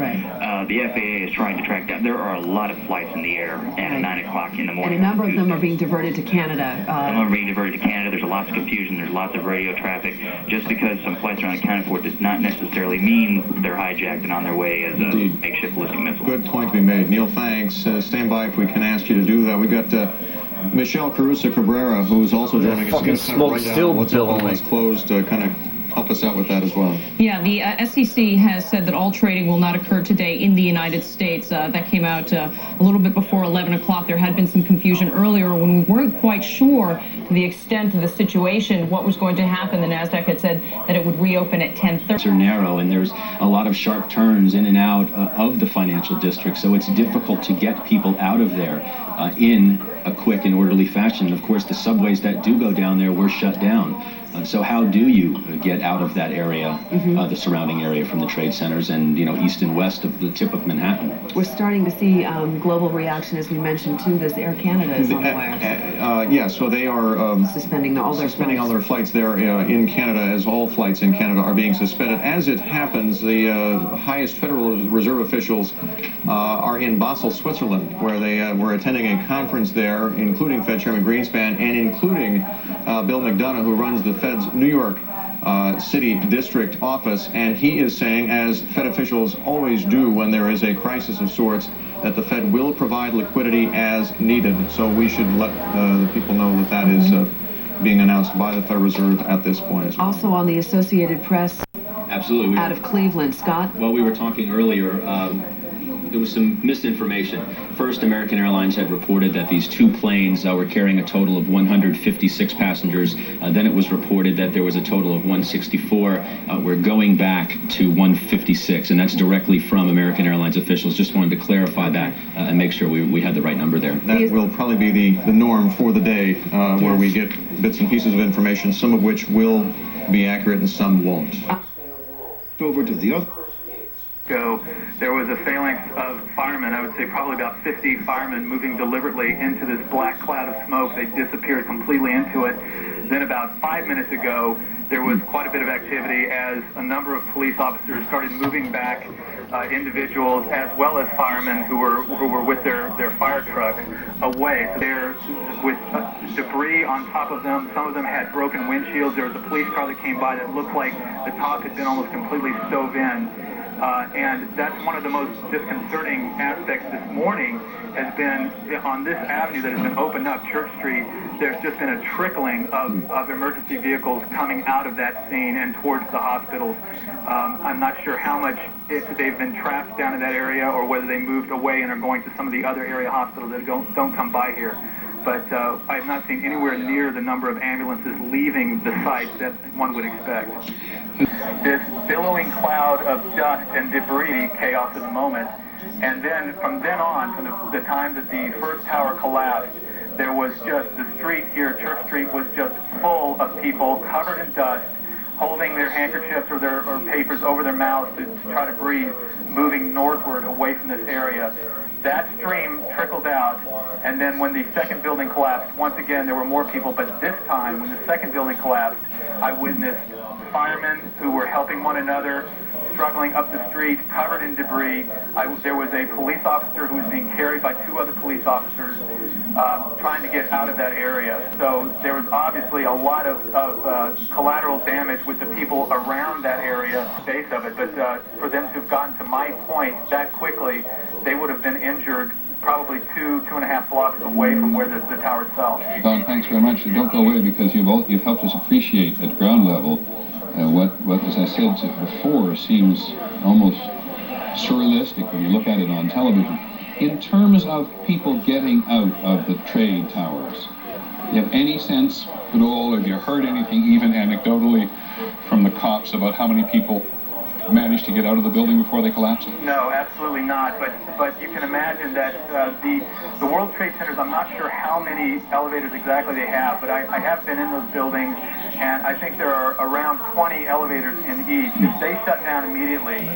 the FAA is trying to track down. There are a lot of flights in the air at 9 o'clock in the morning. And a number of them are being diverted to Canada. Some of them are being diverted to Canada. There's lots of confusion. There's lots of radio traffic. Just because some flights are unaccounted for does not necessarily mean they're hijacked and on their way as a makeshift ballistic missile. Good point to be made. Neil, thanks. Stand by if we can ask you to do that. We've got Michelle Carusa Cabrera, who's also joining us. Fucking smoke still billowing. What's closed, kind of help us out with that as well. Yeah, the SEC has said that all trading will not occur today in the United States. That came out a little bit before 11 o'clock. There had been some confusion earlier when we weren't quite sure the extent of the situation, what was going to happen. The NASDAQ had said that it would reopen at 10:30. Are narrow, and there's a lot of sharp turns in and out of the financial district, so it's difficult to get people out of there in a quick and orderly fashion. Of course, the subways that do go down there were shut down. So how do you get out of that area, the surrounding area from the trade centers and, east and west of the tip of Manhattan? We're starting to see global reaction, as we mentioned, to this. Air Canada is on the wires. Yeah, so they are suspending all their flights there in Canada, as all flights in Canada are being suspended. As it happens, the highest Federal Reserve officials are in Basel, Switzerland, where they were attending a conference there, including Fed Chairman Greenspan and including Bill McDonough, who runs the Fed's New York City District office, and he is saying, as Fed officials always do when there is a crisis of sorts, that the Fed will provide liquidity as needed. So we should let the people know that that is being announced by the Federal Reserve at this point as well. Also on the Associated Press. Absolutely. Out of Cleveland. Scott? Well, we were talking earlier. There was some misinformation. First, American Airlines had reported that these two planes were carrying a total of 156 passengers. Then it was reported that there was a total of 164. We're going back to 156, and that's directly from American Airlines officials. Just wanted to clarify that and make sure we had the right number there. That will probably be the norm for the day, where we get bits and pieces of information, some of which will be accurate and some won't. Over to the other. There was a phalanx of firemen, I would say probably about 50 firemen, moving deliberately into this black cloud of smoke. They disappeared completely into it. Then about 5 minutes ago, there was quite a bit of activity as a number of police officers started moving back individuals as well as firemen who were with their fire trucks away. So they're with debris on top of them. Some of them had broken windshields. There was a police car that came by that looked like the top had been almost completely stove in. And that's one of the most disconcerting aspects this morning has been on this avenue that has been opened up, Church Street. There's just been a trickling of emergency vehicles coming out of that scene and towards the hospitals. I'm not sure how much they've been trapped down in that area or whether they moved away and are going to some of the other area hospitals that don't come by here. But I have not seen anywhere near the number of ambulances leaving the site that one would expect. This billowing cloud of dust and debris, chaos of the moment, and then from then on, from the time that the first tower collapsed, there was just the street here, Church Street, was just full of people covered in dust, holding their handkerchiefs or papers over their mouths to try to breathe, moving northward away from this area. That stream trickled out, and then when the second building collapsed, once again there were more people, but this time when the second building collapsed, I witnessed firemen who were helping one another, struggling up the street, covered in debris. There was a police officer who was being carried by two other police officers trying to get out of that area. So there was obviously a lot of collateral damage with the people around that area, base of it. But for them to have gotten to my point that quickly, they would have been injured probably two and a half blocks away from where the towers fell. Don, thanks very much. Don't go away because you've helped us appreciate at ground level what, as I said before, seems almost surrealistic when you look at it on television. In terms of people getting out of the trade towers, do you have any sense at all, or have you heard anything, even anecdotally, from the cops about how many people managed to get out of the building before they collapsed? No, absolutely not. But you can imagine that the World Trade Centers, I'm not sure how many elevators exactly they have, but I have been in those buildings, and I think there are around 20 elevators in each. If they shut down immediately,